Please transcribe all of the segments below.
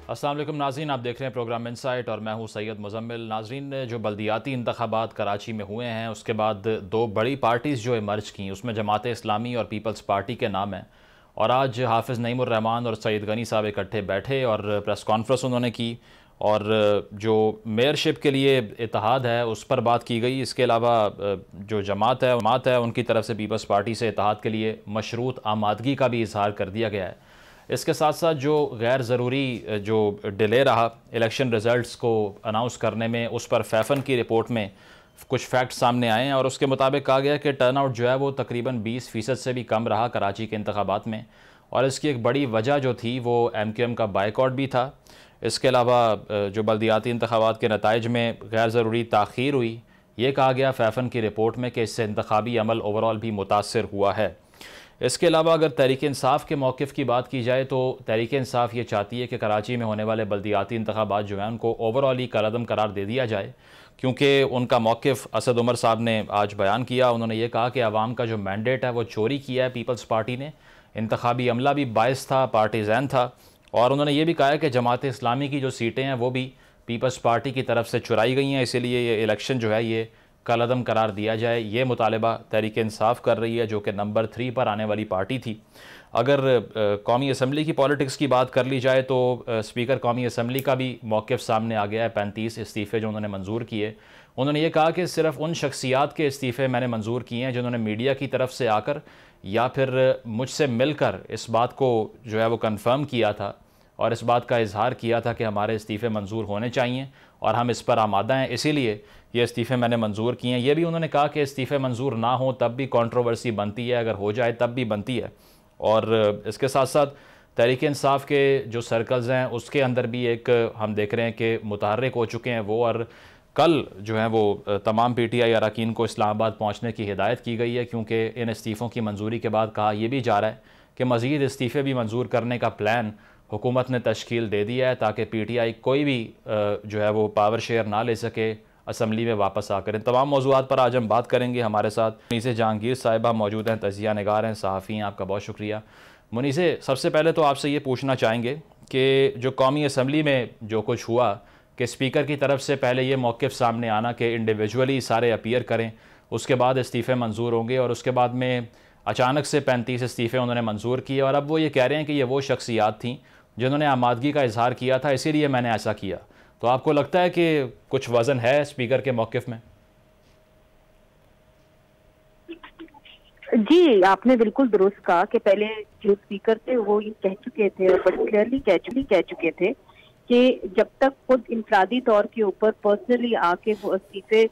अस्सलाम वालेकुम नाज़रीन, आप देख रहे हैं प्रोग्राम इनसाइट और मैं हूं सैयद मुज़म्मिल। नाज़रीन, जो बल्दियाती इंतखाबात कराची में हुए हैं उसके बाद दो बड़ी पार्टीज़ जो इमर्ज की, उसमें जमात इस्लामी और पीपल्स पार्टी के नाम हैं। और आज हाफिज़ नईमुर रहमान और सईद गनी साहब इकट्ठे बैठे और प्रेस कॉन्फ्रेंस उन्होंने की और जो मेयरशिप के लिए इत्तेहाद है उस पर बात की गई। इसके अलावा जो जमात है उनकी तरफ से पीपल्स पार्टी से इत्तेहाद के लिए मशरूत आमादगी का भी इजहार कर दिया गया है। इसके साथ साथ जो गैर ज़रूरी जो डिले रहा इलेक्शन रिज़ल्ट्स को अनाउंस करने में, उस पर फैफन की रिपोर्ट में कुछ फैक्ट सामने आए हैं और उसके मुताबिक कहा गया कि टर्नआउट जो है वो तकरीबन 20% से भी कम रहा कराची के इंतखाबात में। और इसकी एक बड़ी वजह जो थी वो MQM का बाइकआउट भी था। इसके अलावा जो बल्दियाती इंतखाबात के नताइज में गैर ज़रूरी ताख़ीर हुई, ये कहा गया फैफन की रिपोर्ट में कि इससे इंतखाबी अमल ओवरऑल भी मुतासर हुआ है। इसके अलावा अगर तहरीक इंसाफ के मौक़िफ़ की बात की जाए तो तहरीक इंसाफ ये चाहती है कि कराची में होने वाले बल्दियाती इंतखाबात जो हैं उनको ओवरऑल ही कलअदम करार दे दिया जाए, क्योंकि उनका मौक़िफ़ असद उमर साहब ने आज बयान किया। उन्होंने ये कहा कि आवाम का जो मैंडेट है वो चोरी किया है पीपल्स पार्टी ने। इंतखाबी अमला भी बायस था, पार्टीज़ैन था। और उन्होंने ये भी कहा है कि जमात इस्लामी की जो सीटें हैं वो भी पीपल्स पार्टी की तरफ से चुराई गई हैं, इसीलिए ये इलेक्शन जो है ये कलअदम करार दिया जाए। ये मुतालबा तहरीक इंसाफ कर रही है, जो कि नंबर 3 पर आने वाली पार्टी थी। अगर कौमी असम्बली की पॉलिटिक्स की बात कर ली जाए तो स्पीकर कौमी असम्बली का भी मौक़िफ़ सामने आ गया है। 35 इस्तीफ़े जो उन्होंने मंजूर किए। उन्होंने ये कहा कि सिर्फ़ उन शख्सियात के इस्तीफ़े मैंने मंजूर किए हैं जिन्होंने मीडिया की तरफ से आकर या फिर मुझसे मिलकर इस बात को जो है वो कन्फर्म किया था और इस बात का इजहार किया था कि हमारे इस्तीफ़े मंजूर होने चाहिए और हम इस पर आमादा हैं, इसीलिए ये इस्तीफ़े मैंने मंजूर किए हैं। ये भी उन्होंने कहा कि इस्तीफ़े मंजूर ना हो तब भी कंट्रोवर्सी बनती है, अगर हो जाए तब भी बनती है। और इसके साथ साथ तहरीक इंसाफ के जो सर्कल्स हैं उसके अंदर भी एक हम देख रहे हैं कि मुतहर्रिक हो चुके हैं वो, और कल जो है वो तमाम PTI अरकान को इस्लामाबाद पहुँचने की हिदायत की गई है, क्योंकि इन इस्तीफ़ों की मंजूरी के बाद कहा यह भी जा रहा है कि मज़ीद इस्तीफ़े भी मंजूर करने का प्लान हुकूमत ने तश्कील दे दिया है, ताकि PTI कोई भी जो है वो पावर शेयर ना ले सके असम्बली में वापस आकर। इन तमाम मौज़ूआत पर आज हम बात करेंगे। हमारे साथ मुनीसे जहांगीर साहिबा मौजूद हैं, तजिया निगार हैं, सहाफ़ी हैं। आपका बहुत शुक्रिया। मुनीसे, सबसे पहले तो आपसे ये पूछना चाहेंगे कि जो कौमी असम्बली में जो कुछ हुआ कि स्पीकर की तरफ से पहले ये मौक़िफ़ सामने आना कि इंडिविजुअली सारे अपीयर करें, उसके बाद इस्तीफ़े मंजूर होंगे, और उसके बाद में अचानक से 35 इस्तीफ़े उन्होंने मंजूर किए और अब वो ये कह रहे हैं कि ये वो शख्सियात थीं जिन्होंने आमादगी का इजहार किया था, इसीलिए मैंने ऐसा किया। तो आपको लगता है कि कुछ वज़न है स्पीकर के मौक़िफ़ में? जी, आपने बिल्कुल दुरुस्त कहा कि पहले जो स्पीकर थे वो ये कह चुके थे और बड़ी क्लियरली कह चुके थे कि जब तक खुद इनफरादी तौर के ऊपर पर्सनली आके वो इस्तीफे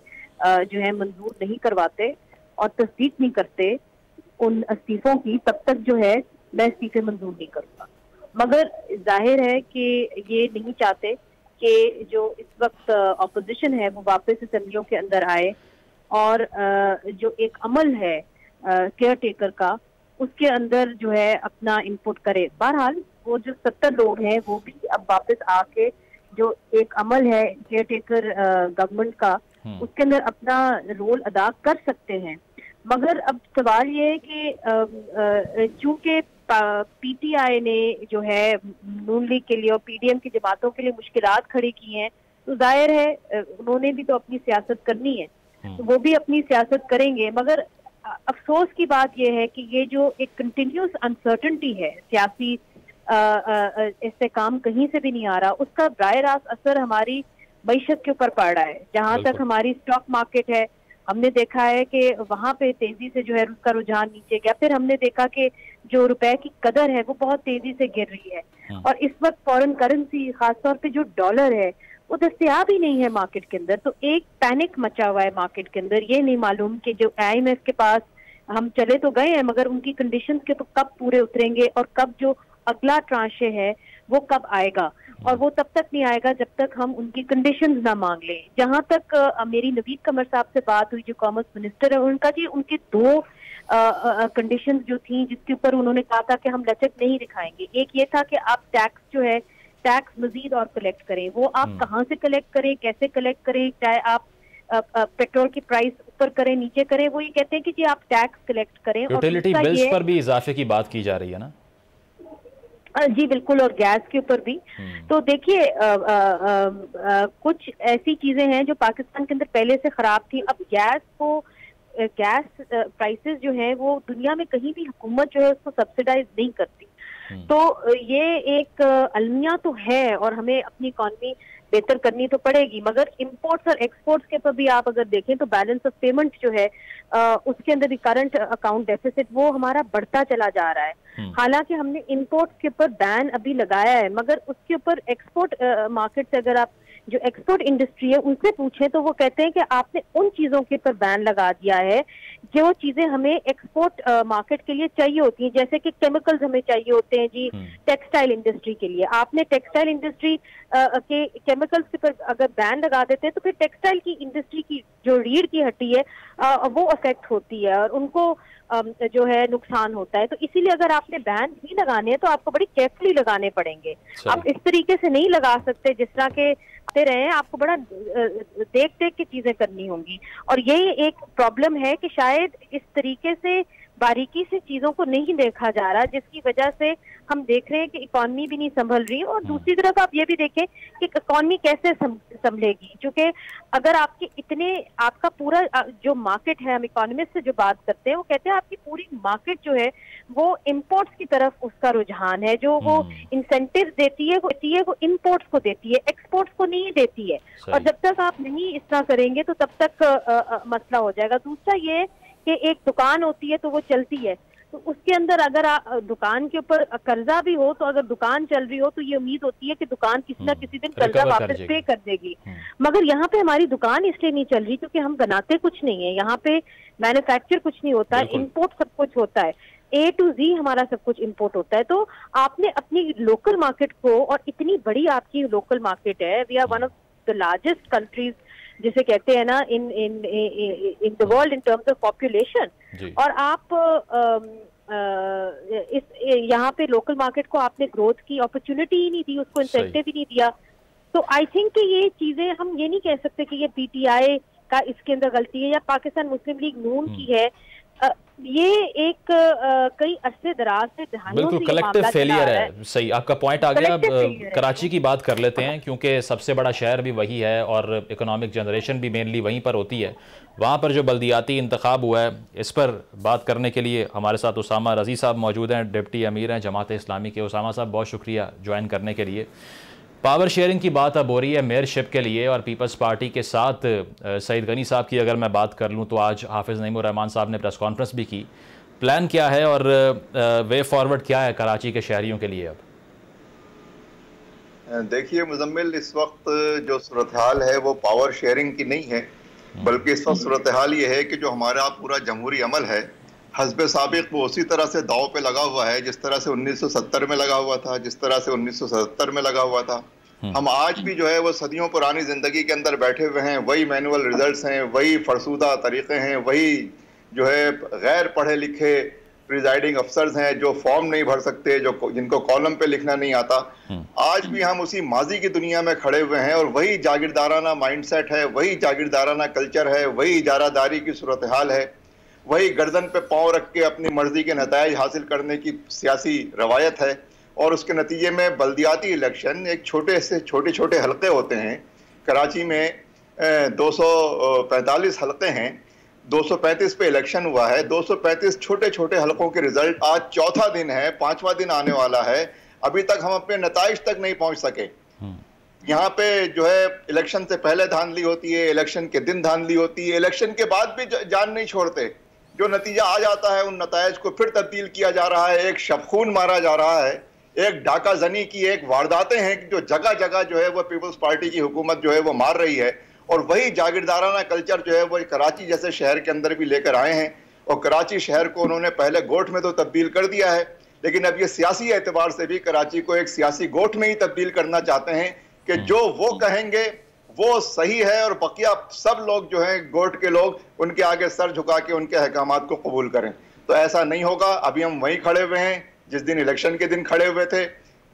जो है मंजूर नहीं करवाते और तस्दीक नहीं करते उन इस्तीफों की, तब तक जो है मैं इस्तीफे मंजूर नहीं करूँगा। मगर जाहिर है कि ये नहीं चाहते कि जो इस वक्त ऑपोजिशन है वो वापस असेंबलियों के अंदर आए और जो एक अमल है केयर टेकर का, उसके अंदर जो है अपना इनपुट करे। बहरहाल वो जो 70 लोग हैं वो भी अब वापस आके जो एक अमल है केयर टेकर गवर्नमेंट का, उसके अंदर अपना रोल अदा कर सकते हैं। मगर अब सवाल ये है कि चूंकि PTI ने जो है नून लीग के लिए और PDM की जमातों के लिए मुश्किलात खड़ी की हैं, तो जाहिर है उन्होंने भी तो अपनी सियासत करनी है, तो वो भी अपनी सियासत करेंगे। मगर अफसोस की बात यह है कि ये जो एक कंटिन्यूस अनसर्टेनिटी है सियासी, इससे काम कहीं से भी नहीं आ रहा, उसका बराह रास्त असर हमारी मईशत के ऊपर पड़ रहा है। जहां तक हमारी स्टॉक मार्केट है, हमने देखा है कि वहां पे तेजी से जो है उसका रुझान नीचे गया। फिर हमने देखा कि जो रुपए की कदर है वो बहुत तेजी से गिर रही है और इस वक्त फॉरेन करेंसी, खासतौर पे जो डॉलर है वो दस्तयाब ही नहीं है मार्केट के अंदर। तो एक पैनिक मचा हुआ है मार्केट के अंदर। ये नहीं मालूम कि जो IMF के पास हम चले तो गए हैं, मगर उनकी कंडीशंस के तो कब पूरे उतरेंगे और कब जो अगला ट्रांशे है वो कब आएगा, और वो तब तक नहीं आएगा जब तक हम उनकी कंडीशंस ना मांग लें। जहां तक मेरी नवीद कमर साहब से बात हुई जो कॉमर्स मिनिस्टर है, उनका जी उनकी 2 कंडीशंस जो थी जिसके ऊपर उन्होंने कहा था कि हम लचक नहीं दिखाएंगे। एक ये था कि आप टैक्स जो है टैक्स मजीद और कलेक्ट करें। वो आप कहाँ से कलेक्ट करें, कैसे कलेक्ट करें, चाहे आप पेट्रोल की प्राइस ऊपर करें नीचे करें, वो ये कहते हैं कि जी आप टैक्स कलेक्ट करें। यूटिलिटी बिल्स पर भी इजाफे की बात की जा रही है ना? जी बिल्कुल, और गैस के ऊपर भी। तो देखिए कुछ ऐसी चीजें हैं जो पाकिस्तान के अंदर पहले से खराब थी। अब गैस प्राइसेस जो है वो दुनिया में कहीं भी हुकूमत जो है उसको सब्सिडाइज नहीं करती। तो ये एक अलमिया तो है और हमें अपनी इकॉनमी बेहतर करनी तो पड़ेगी, मगर इंपोर्ट्स और एक्सपोर्ट्स के ऊपर भी आप अगर देखें तो बैलेंस ऑफ पेमेंट जो है उसके अंदर भी करंट अकाउंट डेफिसिट वो हमारा बढ़ता चला जा रहा है। हालांकि हमने इंपोर्ट्स के ऊपर बैन अभी लगाया है, मगर उसके ऊपर एक्सपोर्ट मार्केट से अगर आप जो एक्सपोर्ट इंडस्ट्री है उनसे पूछें तो वो कहते हैं कि आपने उन चीजों के ऊपर बैन लगा दिया है जो चीजें हमें एक्सपोर्ट मार्केट के लिए चाहिए होती हैं, जैसे कि केमिकल्स हमें चाहिए होते हैं जी टेक्सटाइल इंडस्ट्री के लिए। आपने टेक्सटाइल इंडस्ट्री के केमिकल्स के ऊपर अगर बैन लगा देते हैं तो फिर टेक्सटाइल की इंडस्ट्री की जो रीढ़ की हड्डी है वो अफेक्ट होती है और उनको जो है नुकसान होता है। तो इसीलिए अगर आपने बैन ही लगाने हैं तो आपको बड़ी केयरफुली लगाने पड़ेंगे। आप इस तरीके से नहीं लगा सकते जिस तरह के आते रहे, आपको बड़ा देख देख के चीजें करनी होंगी। और यही एक प्रॉब्लम है कि शायद इस तरीके से बारीकी से चीजों को नहीं देखा जा रहा, जिसकी वजह से हम देख रहे हैं कि इकॉनमी भी नहीं संभल रही। और दूसरी तरफ आप ये भी देखें कि इकॉनमी कैसे संभलेगी, क्योंकि अगर आपका पूरा जो मार्केट है, हम इकोनॉमिस्ट से जो बात करते हैं वो कहते हैं आपकी पूरी मार्केट जो है वो इंपोर्ट्स की तरफ उसका रुझान है, जो वो इंसेंटिव देती है वो इंपोर्ट्स को देती है, एक्सपोर्ट्स को नहीं देती है। और जब तक आप नहीं इस तरह करेंगे तो तब तक मसला हो जाएगा। दूसरा ये कि एक दुकान होती है तो वो चलती है, तो उसके अंदर अगर दुकान के ऊपर कर्जा भी हो तो अगर दुकान चल रही हो तो ये उम्मीद होती है कि दुकान किसी ना किसी दिन कर्जा वापस पे कर देगी। मगर यहाँ पे हमारी दुकान इसलिए नहीं चल रही क्योंकि हम बनाते कुछ नहीं है, यहाँ पे मैन्युफैक्चर कुछ नहीं होता है, इंपोर्ट सब कुछ होता है, A to Z हमारा सब कुछ इंपोर्ट होता है। तो आपने अपनी लोकल मार्केट को, और इतनी बड़ी आपकी लोकल मार्केट है, we are one of the largest countries जिसे कहते हैं ना in the world in terms of population, और आप यहाँ पे लोकल मार्केट को आपने ग्रोथ की अपॉर्चुनिटी ही नहीं दी, उसको इंसेंटिव ही नहीं दिया। तो आई थिंक कि ये चीजें हम ये नहीं कह सकते कि ये PTI का इसके अंदर गलती है या पाकिस्तान मुस्लिम लीग नून की है। ये एक कई अरसे दराज से बिल्कुल कलेक्टिव फेलियर है। सही, आपका पॉइंट आ गया। अब कराची की बात कर लेते हैं क्योंकि सबसे बड़ा शहर भी वही है और इकोनॉमिक जनरेशन भी मेनली वहीं पर होती है। वहाँ पर जो बल्दियाती इंतखाब हुआ है, इस पर बात करने के लिए हमारे साथ उसामा रज़ी साहब मौजूद हैं, डिप्टी अमीर हैं जमात इस्लामी के। उसामा साहब बहुत शुक्रिया ज्वाइन करने के लिए। पावर शेयरिंग की बात अब हो रही है मेयरशिप के लिए, और पीपल्स पार्टी के साथ सईद गनी साहब की अगर मैं बात कर लूँ तो आज हाफिज़ नईमुर रहमान साहब ने प्रेस कॉन्फ्रेंस भी की। प्लान क्या है और वे फॉरवर्ड क्या है कराची के शहरियों के लिए? अब देखिए मुजम्मिल, इस वक्त जो सूरत हाल है वो पावर शेयरिंग की नहीं है, बल्कि इस वक्त सूरत हाल ये है कि जो हमारा पूरा जमहूरी अमल है हस्बे साबिक वो उसी तरह से दाव पे लगा हुआ है जिस तरह से 1970 में लगा हुआ था, जिस तरह से 1977 में लगा हुआ था। हम आज भी जो है वो सदियों पुरानी जिंदगी के अंदर बैठे हुए हैं, वही मैनुअल रिजल्ट्स हैं, वही फरसूदा तरीक़े हैं, वही जो है गैर पढ़े लिखे प्रिजाइडिंग अफसर्स हैं जो फॉर्म नहीं भर सकते, जिनको कॉलम पे लिखना नहीं आता। आज भी हम उसी माजी की दुनिया में खड़े हुए हैं और वही जागीरदाराना माइंडसेट है, वही जागीरदाराना कल्चर है, वही इजारादारी की सूरत हाल है, वही गर्दन पे पाँव रख के अपनी मर्जी के नताइज हासिल करने की सियासी रवायत है। और उसके नतीजे में बल्दियाती इलेक्शन एक छोटे छोटे हलके होते हैं। कराची में 245 हलके हैं, 235 पे इलेक्शन हुआ है, 235 छोटे छोटे हलकों के रिजल्ट आज चौथा दिन है, 5वां दिन आने वाला है, अभी तक हम अपने नताइज तक नहीं पहुंच सके। यहाँ पे जो है इलेक्शन से पहले धांधली होती है, इलेक्शन के दिन धांधली होती है, इलेक्शन के बाद भी जान नहीं छोड़ते। जो नतीजा आ जाता है उन नताइज को फिर तब्दील किया जा रहा है, एक शबखून मारा जा रहा है, एक डाका जनी की एक वारदातें हैं कि जो जगह जगह जो है वो पीपल्स पार्टी की हुकूमत जो है वो मार रही है। और वही जागीरदाराना कल्चर जो है वो कराची जैसे शहर के अंदर भी लेकर आए हैं, और कराची शहर को उन्होंने पहले गोठ में तो तब्दील कर दिया है, लेकिन अब ये सियासी एतबार से भी कराची को एक सियासी गोठ में ही तब्दील करना चाहते हैं कि जो वो कहेंगे वो सही है और बकिया सब लोग जो हैं गोट के लोग उनके आगे सर झुका के उनके अहकामात को कबूल करें। तो ऐसा नहीं होगा। अभी हम वहीं खड़े हुए हैं जिस दिन इलेक्शन के दिन खड़े हुए थे।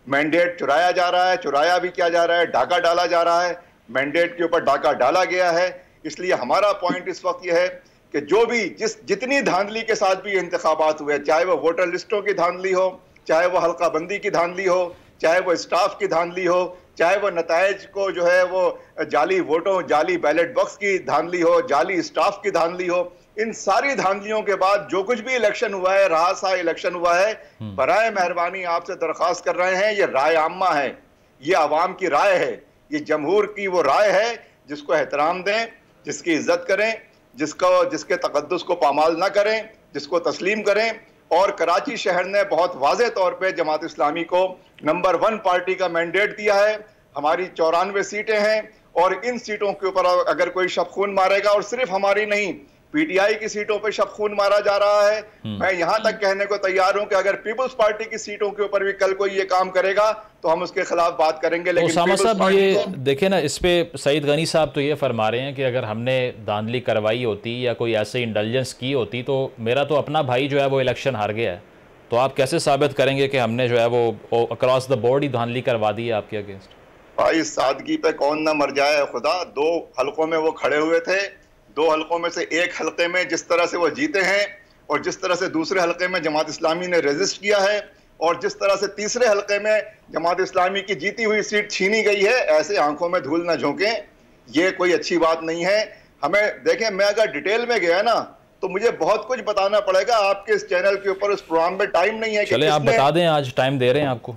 मैंडेट चुराया जा रहा है, चुराया भी किया जा रहा है, डाका डाला जा रहा है, मैंडेट के ऊपर डाका डाला गया है। इसलिए हमारा पॉइंट इस वक्त यह है कि जो भी जितनी धांधली के साथ भी इंतखाबात हुए, चाहे वो वोटर लिस्टों की धांधली हो, चाहे वो हल्का बंदी की धांधली हो, चाहे वो स्टाफ की धांधली हो, चाहे वो नतायज को जो है वो जाली वोटों, जाली बैलेट बॉक्स की धांधली हो, जाली स्टाफ की धांधली हो, इन सारी धांधलियों के बाद जो कुछ भी इलेक्शन हुआ है, रासा इलेक्शन हुआ है, बराए मेहरबानी आपसे दरख्वास्त कर रहे हैं, ये राय आम्मा है, ये आवाम की राय है, ये जमहूर की वो राय है जिसको एहतराम दें, जिसकी इज्जत करें, जिसके तकद्दुस को पामाल ना करें, जिसको तस्लीम करें। और कराची शहर ने बहुत वाज़ेह तौर पे जमात इस्लामी को नंबर 1 पार्टी का मैंडेट दिया है। हमारी 94 सीटें हैं और इन सीटों के ऊपर अगर कोई शब खून मारेगा, और सिर्फ हमारी नहीं, पीटीआई की सीटों पे शब खून मारा जा रहा है। मैं यहां तक कहने को तैयार हूं कि अगर पीपल्स पार्टी की सीटों के ऊपर भी कल कोई ये काम करेगा तो हम उसके खिलाफ बात करेंगे। लेकिन उसामा साहब ये देखे ना, इस पे सईद गनी साहब तो ये फरमा रहे हैं कि अगर हमने धांधली करवाई होती या कोई ऐसे इंटेलिजेंस की होती तो मेरा तो अपना भाई जो है वो इलेक्शन हार गया है, तो आप कैसे साबित करेंगे कि हमने जो है वो अक्रॉस द बोर्ड ही धांधली करवा दी है आपके अगेंस्ट? भाई सादगी पे कौन ना मर जाए खुदा। 2 हलकों में वो खड़े हुए थे, 2 हलकों में से एक हलके में जिस तरह से वो जीते हैं और जिस तरह से दूसरे हलके में जमात इस्लामी ने रेजिस्ट किया है और जिस तरह से तीसरे हलके में जमात इस्लामी की जीती हुई सीट छीनी गई है, ऐसे आंखों में धूल न झोंकें, ये कोई अच्छी बात नहीं है। हमें देखें, मैं अगर डिटेल में गया ना तो मुझे बहुत कुछ बताना पड़ेगा आपके इस चैनल के ऊपर, उस प्रोग्राम में टाइम नहीं है। चले आप बता दें, आज टाइम दे रहे हैं आपको।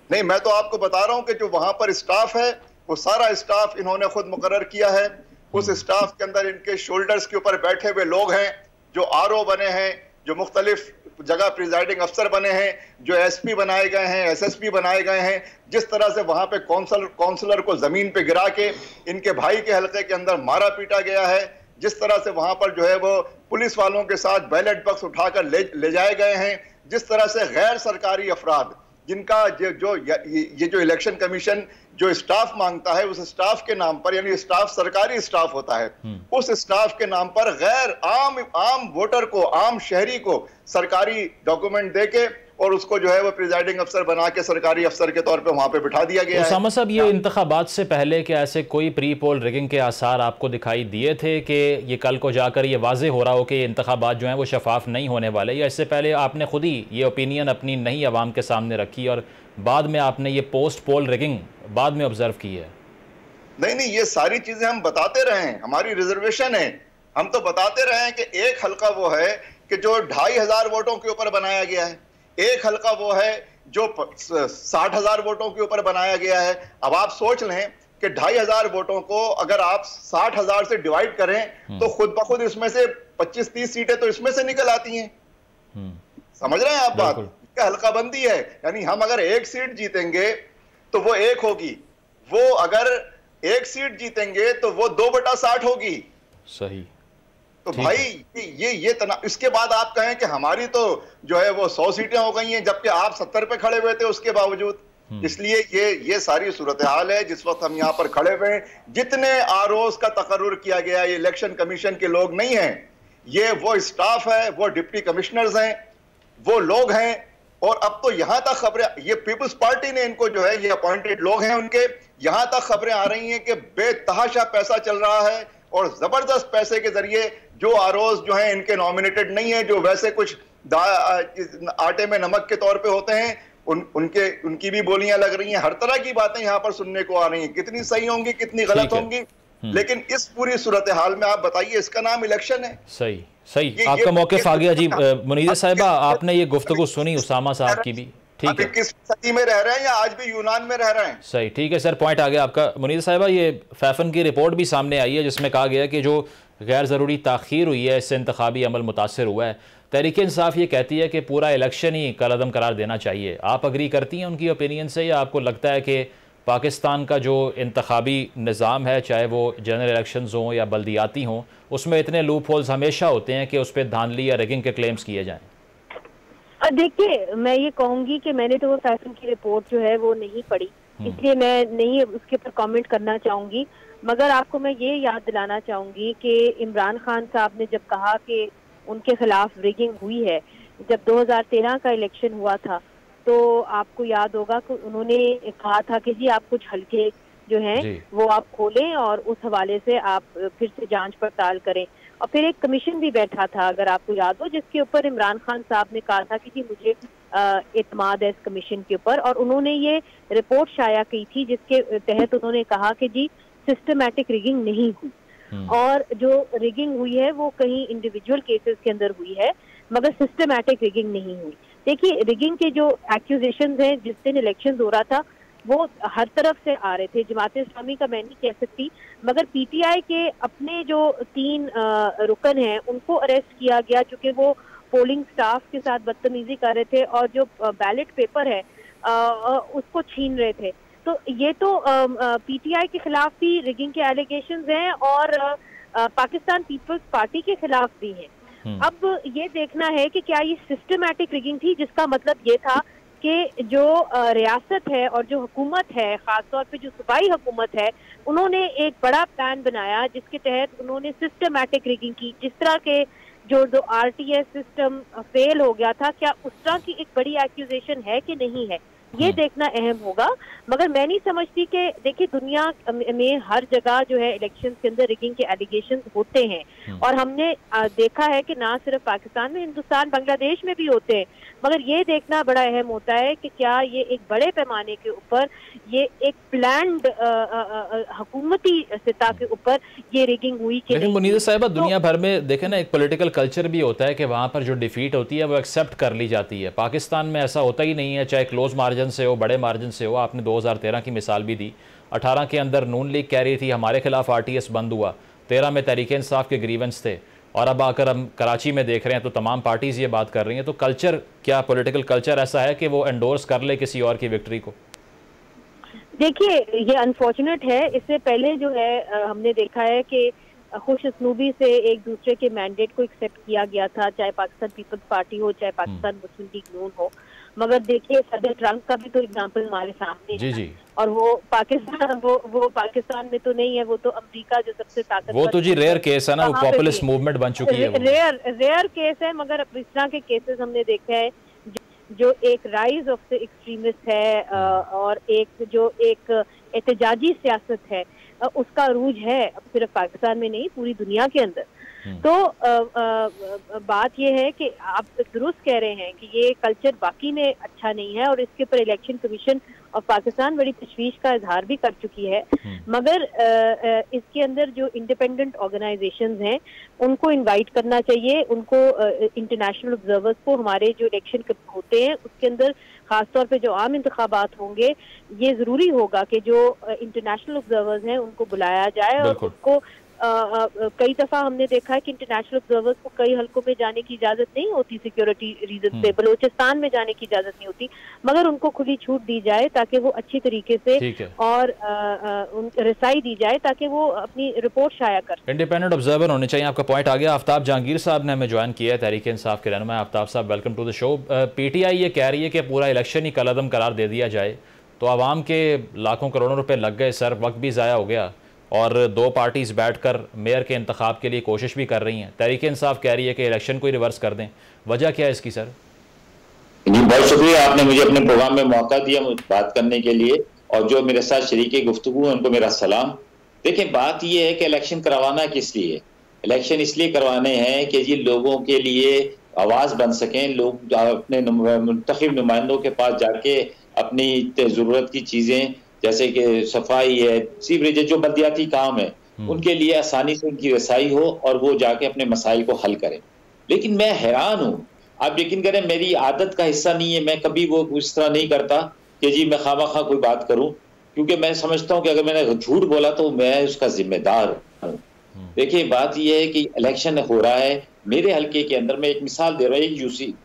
नहीं, मैं तो आपको बता रहा हूं कि जो वहां पर स्टाफ है वो सारा स्टाफ इन्होंने खुद मुकर्रर किया है। उस स्टाफ के अंदर इनके शोल्डर्स के ऊपर बैठे हुए लोग हैं जो आरओ बने हैं, जो मुख्तलिफ जगह प्रिजाइडिंग अफसर बने हैं, जो एसपी बनाए गए हैं, एसएसपी बनाए गए हैं। जिस तरह से वहां पे काउंसलर को जमीन पे गिरा के इनके भाई के हलके के अंदर मारा पीटा गया है, जिस तरह से वहां पर जो है वो पुलिस वालों के साथ बैलेट बॉक्स उठाकर ले जाए गए हैं, जिस तरह से गैर सरकारी अफराद जिनका ये जो इलेक्शन कमीशन जो स्टाफ मांगता है उस स्टाफ के नाम पर, यानी स्टाफ सरकारी स्टाफ होता है, उस स्टाफ के नाम पर गैर आम वोटर को, आम शहरी को सरकारी डॉक्यूमेंट देके और उसको जो है वो प्रिजाइडिंग अफसर बना के सरकारी अफसर के तौर पे वहां पे बिठा दिया गया है। उसामा साहब, ये इंतखाबात से पहले क्या ऐसे कोई प्री पोल रिगिंग के आसार आपको दिखाई दिए थे कि ये कल को जाकर ये वाजे हो रहा हो कि इंतखाबात जो हैं वो शफाफ नहीं होने वाले, या इससे पहले आपने खुद ही ये ओपिनियन अपनी नहीं आवाम के सामने रखी और बाद में आपने ये पोस्ट पोल रिगिंग बाद में ऑब्जर्व की है? नहीं, ये सारी चीजें हम बताते रहे हैं, हमारी रिजर्वेशन है, हम तो बताते रहे हैं कि एक हल्का वो है कि जो 2500 वोटों के ऊपर बनाया गया है, एक हल्का वो है जो 60,000 वोटों के ऊपर बनाया गया है। अब आप सोच लें कि 2500 वोटों को अगर आप 60,000 से डिवाइड करें तो खुद ब खुद इसमें से 25-30 सीटें तो इसमें से निकल आती हैं। समझ रहे हैं आप बात? हल्का बंदी है, यानी हम अगर एक सीट जीतेंगे तो वो 1 होगी, वो अगर एक सीट जीतेंगे तो वो 2/60 होगी। सही। तो भाई ये इसके बाद आप कहें कि हमारी तो जो है वो 100 सीटें हो गई हैं जबकि आप 70 पे खड़े हुए थे उसके बावजूद। इसलिए ये सारी सूरत हाल है जिस वक्त हम यहाँ पर खड़े हुए हैं। जितने आरओज का तकर्रुर किया गया, ये इलेक्शन कमीशन के लोग नहीं हैं, ये वो स्टाफ है, वो डिप्टी कमिश्नर्स हैं, वो लोग हैं। और अब तो यहां तक खबरें, ये पीपल्स पार्टी ने इनको जो है, ये अपॉइंटेड लोग हैं उनके, यहां तक खबरें आ रही हैं कि बेतहाशा पैसा चल रहा है और जबरदस्त पैसे के जरिए जो आरओज जो हैं इनके नॉमिनेटेड नहीं है, जो वैसे कुछ आटे में नमक के तौर पे होते हैं, उनकी भी बोलियां लग रही हैं। हर तरह की बातें यहां पर सुनने को आ रही हैं, कितनी सही होंगी कितनी गलत होंगी, लेकिन इस पूरी सूरत हाल में आप बताइए, इसका नाम इलेक्शन है। सही सही, आपका मौक़िफ़ आ गया जी। मुनीज़ा साहिबा, आपने ये गुफ्तगू सुनी उसामा साहब की भी, ठीक है? किस सदी में रह रहे हैं या आज भी यूनान में रह रहे हैं? सही, ठीक है सर, पॉइंट आ गया आपका। मुनीज़ा साहिबा, ये फैफन की रिपोर्ट भी सामने आई है जिसमें कहा गया कि जो गैर ज़रूरी ताख़ीर हुई है इससे इंतखाबी अमल मुतासर हुआ है। तहरीक इंसाफ ये कहती है कि पूरा इलेक्शन ही कलअदम करार देना चाहिए। आप अग्री करती हैं उनकी ओपिनियन से, या आपको लगता है कि पाकिस्तान का जो इंतखाबी निज़ाम है, चाहे वो जनरल इलेक्शंस हों या बल्दियाती हों, उसमें इतने लूप होल्स हमेशा होते हैं कि उस पर धांधली या रिगिंग के क्लेम्स किए जाएँ? देखिए, मैं ये कहूँगी कि मैंने तो वो फैशन की रिपोर्ट जो है वो नहीं पढ़ी, इसलिए मैं नहीं उसके ऊपर कमेंट करना चाहूँगी। मगर आपको मैं ये याद दिलाना चाहूँगी कि इमरान खान साहब ने जब कहा कि उनके खिलाफ रिगिंग हुई है, जब 2013 का इलेक्शन हुआ था, तो आपको याद होगा कि उन्होंने कहा था कि जी आप कुछ हल्के जो हैं वो आप खोलें और उस हवाले से आप फिर से जांच पड़ताल करें। और फिर एक कमीशन भी बैठा था, अगर आपको याद हो, जिसके ऊपर इमरान खान साहब ने कहा था कि जी मुझे इत्माद है इस कमीशन के ऊपर, और उन्होंने ये रिपोर्ट शाया की थी जिसके तहत उन्होंने कहा कि जी सिस्टमैटिक रिगिंग नहीं हुई, और जो रिगिंग हुई है वो कहीं इंडिविजुअल केसेस के अंदर हुई है मगर सिस्टमैटिक रिगिंग नहीं हुई। देखिए रिगिंग के जो एक्यूजेशंस हैं जिस दिन इलेक्शन हो रहा था वो हर तरफ से आ रहे थे, जमात इस्लामी का मैं नहीं कह सकती, मगर पीटीआई के अपने जो 3 रुकन हैं उनको अरेस्ट किया गया क्योंकि वो पोलिंग स्टाफ के साथ बदतमीजी कर रहे थे और जो बैलेट पेपर है उसको छीन रहे थे। तो ये तो पीटीआई के खिलाफ भी रिगिंग के एलिगेशंस हैं और पाकिस्तान पीपल्स पार्टी के खिलाफ भी हैं। अब ये देखना है कि क्या ये सिस्टमैटिक रिगिंग थी, जिसका मतलब ये था कि जो रियासत है और जो हुकूमत है, खासतौर पे जो सूबाई हुकूमत है, उन्होंने एक बड़ा प्लान बनाया जिसके तहत उन्होंने सिस्टमैटिक रिगिंग की। जिस तरह के जो आरटीएस सिस्टम फेल हो गया था, क्या उस तरह की एक बड़ी एक्यूजेशन है कि नहीं है, ये देखना अहम होगा। मगर मैं नहीं समझती कि देखिए दुनिया में हर जगह जो है इलेक्शन के अंदर रिगिंग के एलिगेशंस होते हैं और हमने देखा है कि ना सिर्फ पाकिस्तान में, हिंदुस्तान बांग्लादेश में भी होते हैं, मगर ये देखना बड़ा अहम होता है कि क्या ये एक बड़े पैमाने के ऊपर ये एक प्लान्ड हुकूमती सतह के ऊपर ये रिगिंग हुई कि लेकिन मुनीदा साहिबा दुनिया भर में देखें ना एक पॉलिटिकल कल्चर भी होता है कि वहाँ पर जो डिफीट होती है वो एक्सेप्ट कर ली जाती है। पाकिस्तान में ऐसा होता ही नहीं है, चाहे क्लोज मार्जिन से हो, बड़े मार्जिन से हो। आपने 2013 की मिसाल भी दी, 18 के अंदर नून लीग कह रही थी हमारे खिलाफ आरटीएस बंद हुआ, 13 में तहरीक इंसाफ के ग्रीवेंस थे, और अब आकर हम कराची में देख रहे हैं तो तमाम पार्टीज़ ये बात कर रही हैं। तो कल्चर क्या, पॉलिटिकल कल्चर ऐसा है कि वो एंडोर्स कर ले किसी और की विक्ट्री को? देखिए ये अनफॉर्चुनेट है। इससे पहले जो है हमने देखा है कि खुशअस्लूबी से एक दूसरे के मैंडेट को एक्सेप्ट किया गया था, चाहे पाकिस्तान पीपल्स पार्टी हो चाहे पाकिस्तान मुस्लिम लीग नून हो। मगर देखिए सदर ट्रंप का भी तो एग्जांपल हमारे सामने है। जी। और वो पाकिस्तान वो पाकिस्तान में तो नहीं है, वो तो अमेरिका जो सबसे ताकतवर, वो तो जी रेयर केस है ना, वो पॉपुलिस्ट मूवमेंट बन चुकी है, रेयर केस है। मगर इस तरह के केसेस हमने देखे हैं जो एक राइज ऑफ द एक्सट्रीमिस्ट है और एक जो एक एहतजाजी सियासत है उसका अरूज है, अब सिर्फ पाकिस्तान में नहीं पूरी दुनिया के अंदर। तो बात यह है कि आप दुरुस्त कह रहे हैं कि ये कल्चर बाकी में अच्छा नहीं है और इसके ऊपर इलेक्शन कमीशन ऑफ पाकिस्तान बड़ी तशवीश का इजहार भी कर चुकी है। मगर इसके अंदर जो इंडिपेंडेंट ऑर्गेनाइजेशंस हैं उनको इनवाइट करना चाहिए, उनको इंटरनेशनल ऑब्जर्वर्स को हमारे जो इलेक्शन होते हैं उसके अंदर खासतौर पे जो आम इंतखाबात होंगे ये जरूरी होगा कि जो इंटरनेशनल ऑब्जर्वर्स हैं उनको बुलाया जाए और उनको कई दफा हमने देखा है कि इंटरनेशनल ऑब्जर्वर्स को कई हलकों में जाने की इजाजत नहीं होती सिक्योरिटी रीजन से, बलोचिस्तान में जाने की इजाजत नहीं होती, मगर उनको खुली छूट दी जाए ताकि वो अच्छी तरीके से और रसाई दी जाए ताकि वो अपनी रिपोर्ट शाया कर। इंडिपेंडेंट ऑब्जर्वर होने चाहिए, आपका पॉइंट आ गया। आफ्ताब जहांगीर साहब ने हमें ज्वाइन किया है, तहरीक इंसाफ के रहनुमा। आफ्ताब साहब welcome to the show. PTI ये कह रही है कि पूरा इलेक्शन ही कलअदम करार दे दिया जाए, तो आवाम के लाखों करोड़ों रुपए लग गए सर, वक्त भी ज़ाया हो गया और 2 पार्टीज़ बैठकर मेयर के इंतखाब के लिए कोशिश भी कर रही हैं। तहरीक इंसाफ कह रही है कि इलेक्शन को ही रिवर्स कर दें, वजह क्या है इसकी सर? जी बहुत शुक्रिया, आपने मुझे अपने प्रोग्राम में मौका दिया बात करने के लिए, और जो मेरे साथ शरीके गुफ्तगू हैं उनको मेरा सलाम। देखिए बात यह है कि इलेक्शन करवाना किस लिए? इलेक्शन इसलिए करवाने हैं कि जी लोगों के लिए आवाज़ बन सकें, लोग अपने मुंतखब नुमाइंदों के पास जाके अपनी ज़रूरत की चीज़ें जैसे कि सफाई है, सीवरेज है, जो बल्दियाती काम है उनके लिए आसानी से उनकी रसाई हो और वो जाके अपने मसाइल को हल करें। लेकिन मैं हैरान हूँ, आप यकीन करें मेरी आदत का हिस्सा नहीं है, मैं कभी वो इस तरह नहीं करता कि जी मैं खामखा कोई बात करूं, क्योंकि मैं समझता हूं कि अगर मैंने झूठ बोला तो मैं उसका जिम्मेदार हूं। देखिए बात यह है कि इलेक्शन हो रहा है मेरे हल्के के अंदर, मैं एक मिसाल दे रहा हूँ,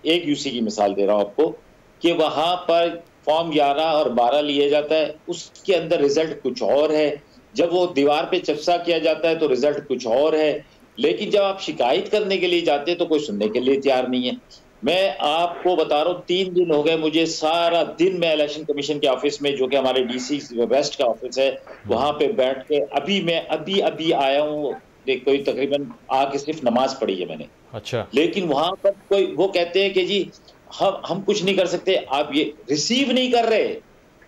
एक यूसी की मिसाल दे रहा हूँ आपको, कि वहां पर फॉर्म 11 और 12 लिया जाता है, उसके अंदर रिजल्ट कुछ और है, जब वो दीवार पे चस्पा किया जाता है तो रिजल्ट कुछ और है, लेकिन जब आप शिकायत करने के लिए जाते हैं तो कोई सुनने के लिए तैयार नहीं है। मैं आपको बता रहा हूँ 3 दिन हो गए मुझे, सारा दिन मैं इलेक्शन कमीशन के ऑफिस में, जो कि हमारे डीसी वेस्ट का ऑफिस है, वहां पे बैठ के अभी आया हूँ, कोई तकरीबन आके सिर्फ नमाज पढ़ी है मैंने। अच्छा। लेकिन वहां पर कोई वो कहते हैं कि जी हम कुछ नहीं कर सकते, आप ये रिसीव नहीं कर रहे,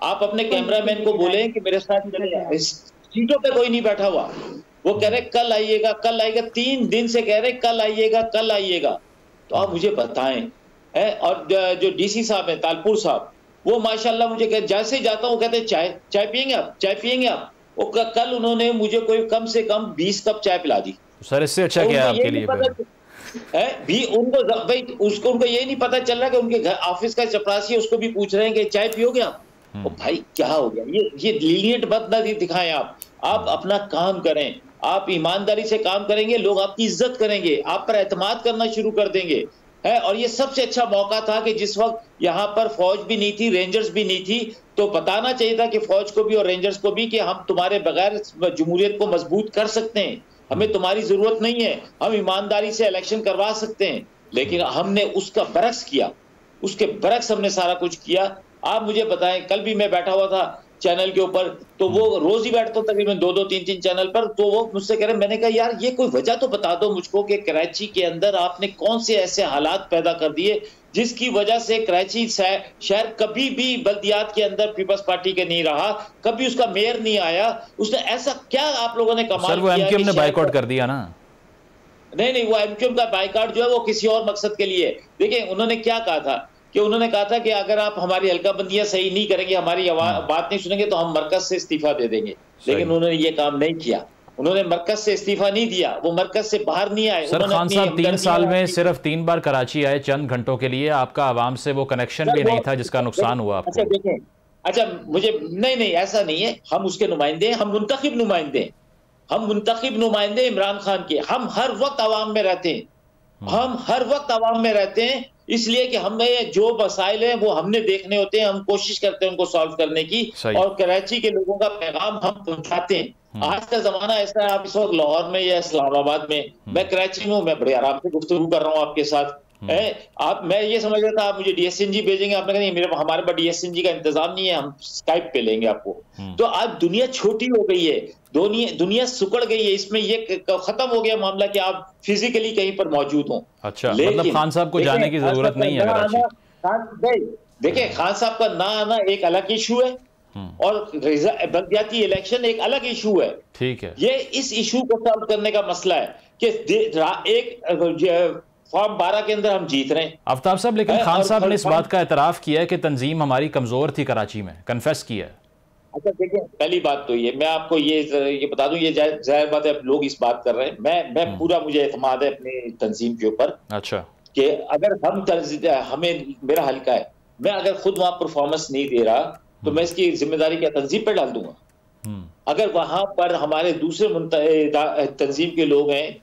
आप अपने कैमरामैन को बोले कि मेरे साथ चले, सीटों पे कोई नहीं बैठा हुआ, वो कह रहे कल आइएगा, 3 दिन से कह रहे कल आइएगा। तो आप मुझे बताएं है। और जो डीसी साहब हैं तालपुर साहब, वो माशाल्लाह मुझे कहते, जैसे जाता हूँ कहते चाय पियेंगे आप, चाय पियेंगे आप। वो कल उन्होंने मुझे कोई कम से कम 20 कप चाय पिला दी। सर इससे अच्छा क्या है आपके लिए है भी उनको भाई, उसको उनको ये नहीं पता चल रहा कि उनके घर ऑफिस का चपरासी उसको भी पूछ रहे हैं कि चाय पियोगे आप। तो भाई क्या हो गया, ये लीनियंट मत ना दिखाएं आप अपना काम करें, आप ईमानदारी से काम करेंगे, लोग आपकी इज्जत करेंगे, आप पर एतमाद करना शुरू कर देंगे है। और ये सबसे अच्छा मौका था कि जिस वक्त यहाँ पर फौज भी नहीं थी, रेंजर्स भी नहीं थी, तो बताना चाहिए था कि फौज को भी और रेंजर्स को भी कि हम तुम्हारे बगैर जमहूरियत को मजबूत कर सकते हैं, हमें तुम्हारी जरूरत नहीं है, हम ईमानदारी से इलेक्शन करवा सकते हैं। लेकिन हमने उसका बरक्स किया, उसके बरक्स हमने सारा कुछ किया। आप मुझे बताएं, कल भी मैं बैठा हुआ था चैनल के ऊपर, तो वो रोज ही बैठता हूं तकरीबन 2-2, 3-3 चैनल पर, तो वो मुझसे कह रहे, मैंने कहा यार ये कोई वजह तो बता दो मुझको कि कराची के अंदर आपने कौन से ऐसे हालात पैदा कर दिए जिसकी वजह से कराची शहर कभी भी बल्दियात के अंदर पीपल्स पार्टी के नहीं रहा, कभी उसका मेयर नहीं आया, उसने ऐसा क्या आप लोगों ने कमाल किया? एमक्यूएम ने बाइकआउट कर दिया ना। नहीं, वो एमक्यूएम का बाइकआउट जो है वो किसी और मकसद के लिए। देखिए उन्होंने क्या कहा था कि उन्होंने कहा था कि अगर आप हमारी हल्काबंदियां सही नहीं करेंगे, हमारी बात नहीं सुनेंगे, तो हम मरकज से इस्तीफा दे देंगे। लेकिन उन्होंने ये काम नहीं किया, उन्होंने मरकज से इस्तीफा नहीं दिया, वो मरकज से बाहर नहीं आए। सर खान साहब 3 साल में सिर्फ 3 बार कराची आए चंद घंटों के लिए, आपका आवाम से वो कनेक्शन भी नहीं था जिसका नुकसान हुआ आपको। अच्छा देखें, अच्छा मुझे नहीं ऐसा नहीं है, हम उसके नुमाइंदे हैं, हम मुंतखिब नुमाइंदे हैं, हम मुंतखिब नुमाइंदे इमरान खान के। हम हर वक्त आवाम में रहते हैं, हम हर वक्त आवाम में रहते हैं, इसलिए कि हमें जो मसाइल हैं वो हमने देखने होते हैं, हम कोशिश करते हैं उनको सॉल्व करने की, और कराची के लोगों का पैगाम हम पहुंचाते हैं। आज का जमाना ऐसा है, आप इस वक्त लाहौर में या इस्लामाबाद में, मैं कराची में हूँ, मैं बड़े आराम से गुफ्तगू कर रहा हूँ आपके साथ आप, मैं ये समझ रहा था आप मुझे डीएसएनजी भेजेंगे, आपने कहा मेरे हमारे पास डीएसएनजी का इंतजाम नहीं है, हम स्काइप पे लेंगे आपको। तो आज दुनिया छोटी हो गई है, दुनिया सुकड़ गई है, इसमें ये खत्म हो गया मामला कि आप फिजिकली कहीं पर मौजूद हो। अच्छा, मतलब खान साहब को जाने की जरूरत नहीं है। देखिए खान साहब का ना आना एक अलग इशू है, और बल्दियाती इलेक्शन एक अलग इशू है। ठीक है, ये इस इशू को सॉल्व करने का मसला है कि एक फॉर्म 12 के अंदर हम जीत रहे हैं। आफ्ताब साहब, लेकिन खान साहब ने इस बात का एतराफ किया है कि तंजीम हमारी कमजोर थी कराची में, कन्फेस किया है। अच्छा देखिए, पहली बात तो ये मैं आपको ये बता दूं, ये जाहिर बात है लोग इस बात कर रहे हैं, मैं पूरा मुझे एतमाद है अपनी तंजीम के ऊपर। अच्छा, कि अगर हमें मेरा हल्का है, मैं अगर खुद वहां परफॉर्मेंस नहीं दे रहा तो मैं इसकी जिम्मेदारी क्या तंजीम पर डाल दूंगा? अगर वहां पर हमारे दूसरे तंजीम के लोग हैं,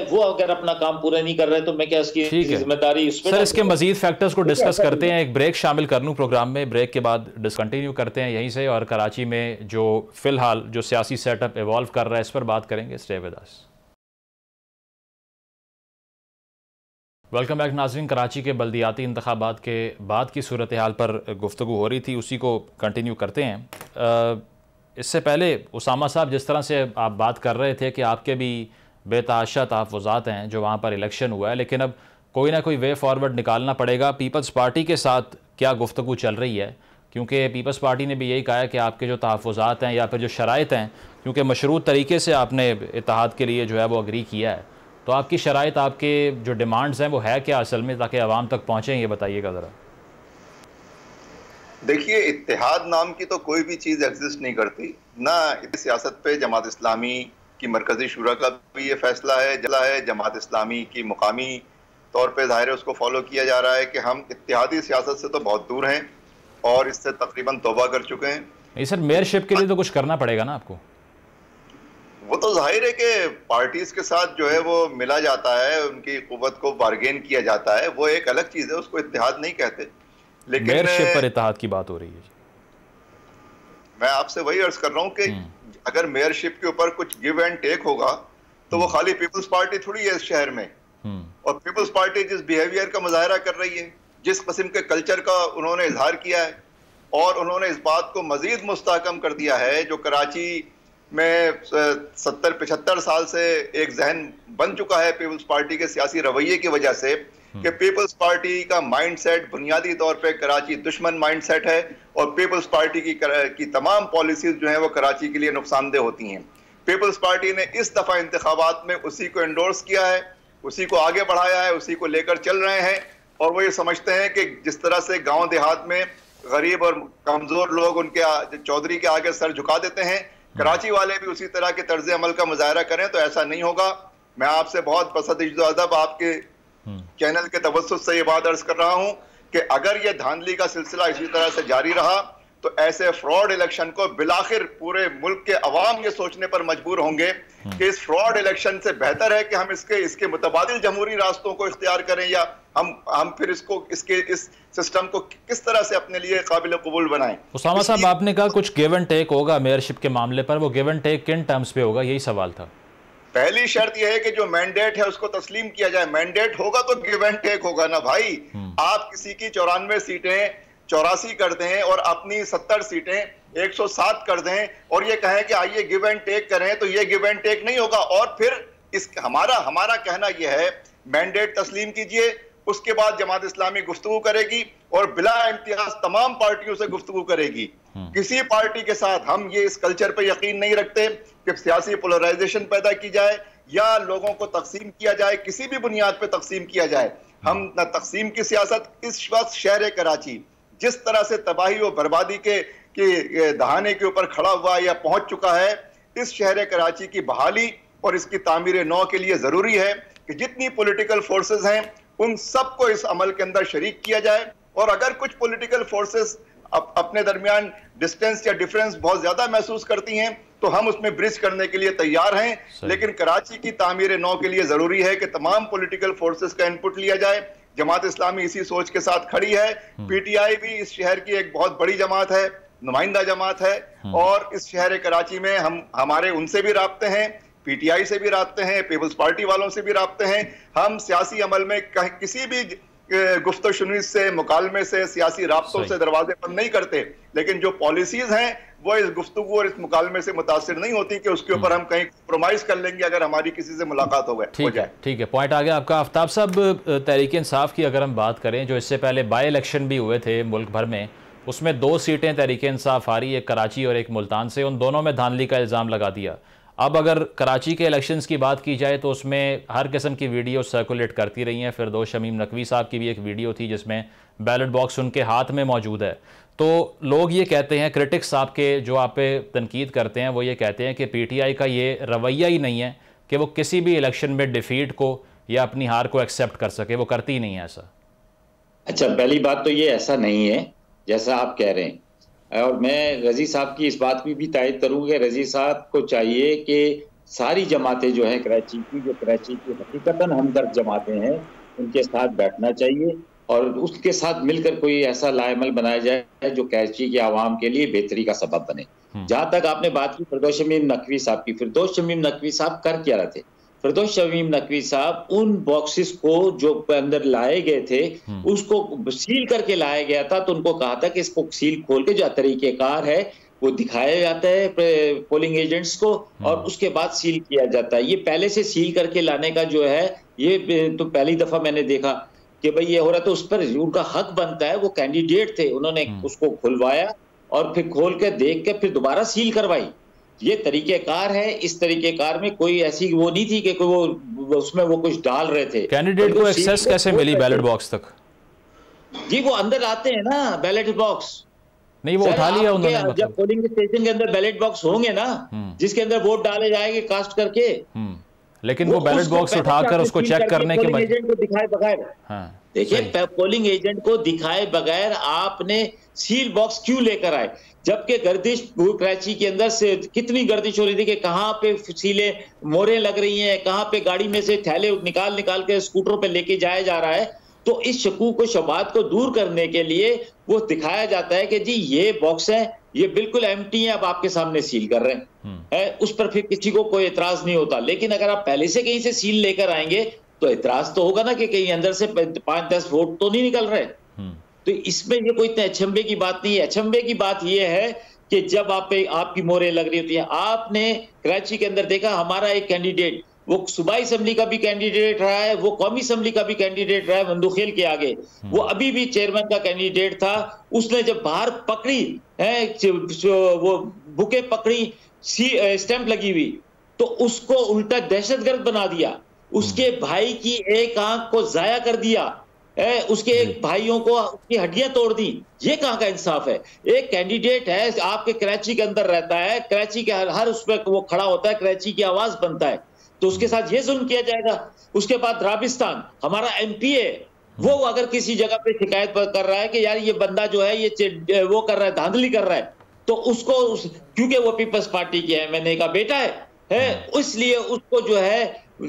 वो अगर अपना काम पूरा नहीं कर रहे तो मैं क्या इसकी जिम्मेदारी उस पर? सर इसके मजीद फैक्टर्स को डिस्कस करते हैं, एक ब्रेक शामिल कर लूं प्रोग्राम में, ब्रेक के बाद डिसकंटिन्यू करते हैं यहीं से, और कराची में जो फिलहाल जो सियासी सेटअप इवॉल्व कर रहा है इस पर बात करेंगे। Stay with us. Welcome back नाज़रीन। कराची के बल्दियाती इंतखाबात के बाद की सूरत हाल पर गुफ्तगू हो रही थी, उसी को कंटिन्यू करते हैं। इससे पहले उसामा साहब, जिस तरह से आप बात कर रहे थे कि आपके भी बेतहाशा तहफ़्फ़ुज़ात हैं जो वहाँ पर इलेक्शन हुआ है, लेकिन अब कोई ना कोई वे फॉरवर्ड निकालना पड़ेगा। पीपल्स पार्टी के साथ क्या गुफ्तगू चल रही है? क्योंकि पीपल्स पार्टी ने भी यही कहा है कि आपके जो तहफ़्फ़ुज़ात हैं या फिर जो शराइत हैं, क्योंकि मशरूत तरीके से आपने इत्तेहाद के लिए जो है वो अग्री किया है, तो आपकी शराइत, आपके जो डिमांड्स हैं वो है क्या असल में, ताकि आवाम तक पहुँचें, ये बताइएगा ज़रा। देखिए, इत्तेहाद नाम की तो कोई भी चीज़ एग्जिस्ट नहीं करती ना। सियासत पे जमात इस्लामी की मरकजी शुरा का भी ये फैसला है, जमात इस्लामी की मुकामी तौर पे ज़ाहिर है उसको फॉलो किया जा रहा है कि हम इत्तेहादी सियासत से तो बहुत दूर हैं और इससे तकरीबन तौबा कर चुके हैं। नहीं सर, मेयरशिप के लिए तो कुछ करना पड़ेगा ना आपको। वो तो जाहिर है कि पार्टीज के साथ जो है वो मिला जाता है, उनकी कुव्वत को बार्गेन किया जाता है, वो एक अलग चीज़ है, उसको इत्तेहाद नहीं कहते। लेकिन मेयरशिप पर इत्तेहाद की बात हो रही है। मैं आपसे वही अर्ज कर रहा हूँ कि अगर मेयरशिप के ऊपर कुछ गिव एंड टेक होगा तो वो खाली पीपल्स पार्टी थोड़ी है इस शहर में। और पीपल्स पार्टी जिस बिहेवियर का मुजाहरा कर रही है, जिस किस्म के कल्चर का उन्होंने इजहार किया है, और उन्होंने इस बात को मजीद मुस्तहकम कर दिया है जो कराची में 70-75 साल से एक जहन बन चुका है पीपल्स पार्टी के सियासी रवैये की वजह से, कि पीपल्स पार्टी का माइंडसेट बुनियादी तौर पे कराची दुश्मन माइंडसेट है, और पीपल्स पार्टी की तमाम पॉलिसीज जो हैं वो कराची के लिए नुकसानदेह होती हैं। पीपल्स पार्टी ने इस दफ़ा इंतखाबात में उसी को एंडोर्स किया है, उसी को आगे बढ़ाया है, उसी को लेकर चल रहे हैं, और वो ये समझते हैं कि जिस तरह से गांव देहात में गरीब और कमजोर लोग उनके चौधरी के आगे सर झुका देते हैं, कराची वाले भी उसी तरह के तर्ज अमल का मुजाहरा करें तो ऐसा नहीं होगा। मैं आपसे बहुत बसदीज अदब आपके चैनल के तवज्जुह से ये बात अर्ज कर रहा हूं कि अगर ये धांधली का सिलसिला इसी तरह से जारी रहा तो ऐसे फ्रॉड इलेक्शन को बिलाखिर पूरे मुल्क के अवाम ये सोचने पर मजबूर होंगे कि इस फ्रॉड इलेक्शन से बेहतर है कि हम इसके मुतबादिल जमहूरी रास्तों को इख्तियार करें, या हम फिर इस सिस्टम को किस तरह से अपने लिए काबिल कबूल बनाएं। उसामा साहब, आपने कहा कुछ गिव एंड टेक होगा मेयरशिप के मामले पर, वो गिव एंड टेक किन टर्म्स पे होगा, यही सवाल था। पहली शर्त यह है कि जो मैंडेट है उसको तस्लीम किया जाए। मैंडेट होगा तो गिव एंड टेक होगा ना भाई। आप किसी की 94 सीटें 84 कर दें और अपनी 70 सीटें 107 कर दें और ये कहें कि आइए गिव एंड टेक करें, तो ये गिव एंड टेक नहीं होगा। और फिर हमारा कहना यह है, मैंडेट तस्लीम कीजिए, उसके बाद जमात इस्लामी गुफ्तगू करेगी और बिला इम्तियाज तमाम पार्टियों से गुफ्तगू करेगी। किसी पार्टी के साथ हम ये इस कल्चर पे यकीन नहीं रखते कि सियासी पोलराइजेशन पैदा की जाए या लोगों को तकसीम किया जाए, किसी भी बुनियाद पे तकसीम किया जाए। हम न तकसीम की सियासत, इस वक्त शहर कराची जिस तरह से तबाही और बर्बादी के दहाने के ऊपर खड़ा हुआ या पहुंच चुका है, इस शहर कराची की बहाली और इसकी तामीर नौ के लिए जरूरी है कि जितनी पॉलिटिकल फोर्सेस हैं उन सबको इस अमल के अंदर शरीक किया जाए। और अगर कुछ पॉलिटिकल फोर्सेस अपने दरमियान डिस्टेंस या डिफरेंस बहुत ज्यादा महसूस करती हैं तो हम उसमें ब्रिज करने के लिए तैयार हैं, लेकिन कराची की तामीर नौ के लिए जरूरी है कि तमाम पॉलिटिकल फोर्सेस का इनपुट लिया जाए। जमात इस्लामी इसी सोच के साथ खड़ी है। पीटीआई भी इस शहर की एक बहुत बड़ी जमात है, नुमाइंदा जमात है, और इस शहर कराची में हमारे उनसे भी राब्ते हैं, पीटीआई से भी राब्ते हैं, पीपल्स पार्टी वालों से भी राब्ते हैं। हम सियासी अमल में किसी भी गुफ्तगू से, मुकालमे से, सियासी राब्तों से दरवाजे बंद नहीं करते, लेकिन जो पॉलिसीज हैं वो इस गुफ्तगू और इस मुकालमे से मुतासिर नहीं होती कि उसके ऊपर हम कहीं कॉम्प्रोमाइज कर लेंगे अगर हमारी किसी से मुलाकात हो जाए। ठीक है, पॉइंट आ गया आपका। आफ्ताब साहब, तहरीक इंसाफ की अगर हम बात करें, जो इससे पहले बाई इलेक्शन भी हुए थे मुल्क भर में, उसमें 2 सीटें तहरीक इंसाफ हारी, एक कराची और एक मुल्तान से, उन दोनों में धांधली का इल्ज़ाम लगा दिया। अब अगर कराची के इलेक्शंस की बात की जाए तो उसमें हर किस्म की वीडियो सर्कुलेट करती रही हैं। फिरदौस शमीम नकवी साहब की भी एक वीडियो थी जिसमें बैलेट बॉक्स उनके हाथ में मौजूद है। तो लोग ये कहते हैं, क्रिटिक्स साहब के जो आप पे तनकीद करते हैं, वो ये कहते हैं कि पीटीआई का ये रवैया ही नहीं है कि वो किसी भी इलेक्शन में डिफीट को या अपनी हार को एक्सेप्ट कर सके, वो करती ही नहीं है ऐसा। अच्छा, पहली बात तो ये ऐसा नहीं है जैसा आप कह रहे हैं, और मैं रजी साहब की इस बात की भी तायद करूंगा। रजी साहब को चाहिए कि सारी जमातें जो हैं कराची की हकीकतन हमदर्द जमातें हैं, उनके साथ बैठना चाहिए और उसके साथ मिलकर कोई ऐसा लाएमल बनाया जाए जो कराची के आवाम के लिए बेहतरी का सबब बने। जहां तक आपने बात की फिरदौस शमीम नकवी साहब की, फिरदौस शमीम नकवी साहब कर क्या रहे थे? फिरदौस शमीम नकवी साहब उन बॉक्सेस को जो अंदर लाए गए थे उसको सील करके लाया गया था, तो उनको कहा था कि इसको सील खोल के जो तरीकेकार है वो दिखाया जाता है पोलिंग एजेंट्स को और उसके बाद सील किया जाता है। ये पहले से सील करके लाने का जो है, ये तो पहली दफा मैंने देखा कि भाई ये हो रहा, तो उस पर उनका हक बनता है। वो कैंडिडेट थे, उन्होंने उसको खुलवाया और फिर खोल के देख के फिर दोबारा सील करवाई। ये तरीकेकार है। इस तरीकेकार में कोई ऐसी वो नहीं थी कि वो उसमें वो कुछ डाल रहे थे। कैंडिडेट को एक्सेस कैसे मिली बैलेट बॉक्स तक? जी वो अंदर आते हैं ना बैलेट बॉक्स। नहीं, वो उठा लिया उन्होंने। मतलब जब पोलिंग स्टेशन के अंदर बैलेट बॉक्स होंगे ना, जिसके अंदर वोट डाले जाएंगे कास्ट करके, लेकिन वो बैलेट बॉक्स उठाकर उसको चेक करने के बाद को दिखाए बगैर, देखिए पोलिंग एजेंट को दिखाए बगैर आपने सील बॉक्स क्यों लेकर आए? जबकि गर्दिश कराची के अंदर से कितनी गर्दिश हो रही थी कि कहाँ पे सीले मोहरें लग रही हैं, कहाँ पे गाड़ी में से थैले निकाल के स्कूटरों पे लेके जाया जा रहा है। तो इस शकूक को शबात को दूर करने के लिए वो दिखाया जाता है कि जी ये बॉक्स है, ये बिल्कुल एम्प्टी है, अब आपके सामने सील कर रहे हैं। उस पर फिर किसी को कोई एतराज नहीं होता। लेकिन अगर आप पहले से कहीं से सील लेकर आएंगे तो एतराज तो होगा ना कि कहीं अंदर से 5-10 वोट तो नहीं निकल रहे। तो इसमें ये कोई अचंभे की बात नहीं है। अचंभे की बात ये है कि जब आपकी मोहरें लग रही होती है, आपने कराची के अंदर देखा हमारा एक कैंडिडेट, वो सूबाई असेंबली का भी कैंडिडेट रहा है, वो कौमी असेंबली का भी कैंडिडेट रहा है मंदुखेल के आगे, वो अभी भी चेयरमैन का कैंडिडेट था। उसने जब बाहर पकड़ी है, वो बुके पकड़ी, स्टैंप लगी हुई, तो उसको उल्टा दहशतगर्द बना दिया, उसके भाई की एक आंख को जाया कर दिया। उसके एक भाइयों को उसकी हड्डियां तोड़ दी। ये कहां का इंसाफ है? एक कैंडिडेट है आपके कराची के अंदर रहता है, कराची के हर उस पर वो खड़ा होता है, कराची की आवाज बनता है, तो उसके साथ ये जुल्म किया जाएगा। उसके बाद राबिस्तान, हमारा MP है, वो अगर किसी जगह पे शिकायत कर रहा है कि यार ये बंदा जो है ये वो कर रहा है, धांधली कर रहा है, तो उसको क्योंकि वो पीपल्स पार्टी के MNA का बेटा है, इसलिए उसको जो है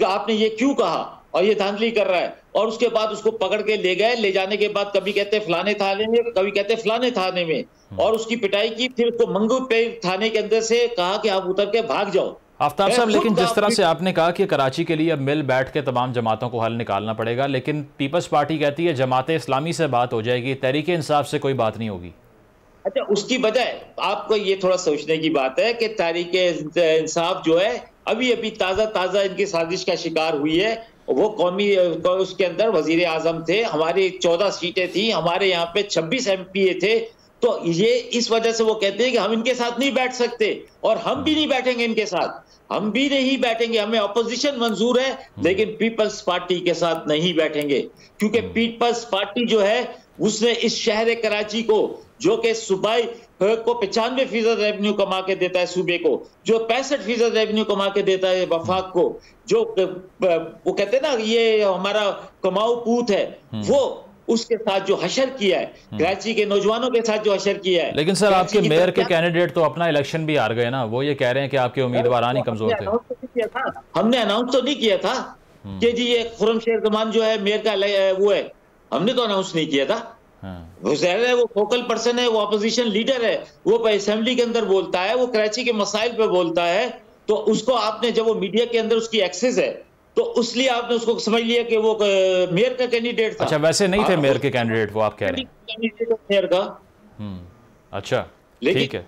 आपने ये क्यों कहा और ये धांधली कर रहा है, और उसके बाद उसको पकड़ के ले गए। ले जाने के बाद कभी कहते फलाने थाने में, कभी कहते फलाने थाने में, और उसकी पिटाई की। फिर उसको मंगू पे थाने के अंदर से कहा कि आप उतर के भाग जाओ। आफ्ताब साहब, लेकिन जिस तरह से आपने कहा कि कराची के लिए अब मिल बैठ के तमाम जमातों को हल निकालना पड़ेगा, लेकिन पीपल्स पार्टी कहती है जमात इस्लामी से बात हो जाएगी, तहरीक इंसाफ से कोई बात नहीं होगी। अच्छा, उसकी बजाय आपको ये थोड़ा सोचने की बात है कि तहरीक इंसाफ जो है अभी अभी ताज़ा इनकी साजिश का शिकार हुई है। वो कौमी उसके अंदर वजीर आजम थे, हमारी 14 सीटें थी, हमारे यहाँ पे 26 MPA थे, तो ये इस वजह से वो कहते हैं कि हम इनके साथ नहीं बैठ सकते, और हम भी नहीं बैठेंगे इनके साथ, हम भी नहीं बैठेंगे, हमें ऑपोजिशन मंजूर है लेकिन पीपल्स पार्टी के साथ नहीं बैठेंगे, क्योंकि पीपल्स पार्टी जो है उसने इस शहर कराची को, जो कि सूबाई को 95% रेवेन्यू कमा के देता है, सूबे को जो 65% रेवेन्यू कमा के देता है, वफाक को जो वो कहते हैं ना ये हमारा कमाऊ पूत है, वो उसके साथ जो हशर किया है, कराची के नौजवानों के साथ जो हशर किया है। लेकिन सर आपके मेयर के कैंडिडेट तो अपना इलेक्शन भी हार गए ना, वो ये कह रहे हैं कि आपके उम्मीदवार ही कमजोर थे। हमने अनाउंस तो नहीं किया था कि जी ये खुर्रमशेर जमान जो है मेयर का वो है, हमने तो अनाउंस नहीं किया था। वो ज़ाहिर है वो फोकल पर्सन है, वो अपोजिशन लीडर है, वो असेंबली के अंदर बोलता है, वो कराची के मसाइल पे बोलता है, तो उसको आपने जब वो मीडिया के अंदर उसकी एक्सेस है तो इसलिए आपने उसको समझ लिया कि वो मेयर का कैंडिडेट था। अच्छा, वैसे नहीं थे मेयर के कैंडिडेट वो, आप कह रहे हैं कैंडिडेट मेयर का। अच्छा, ठीक है,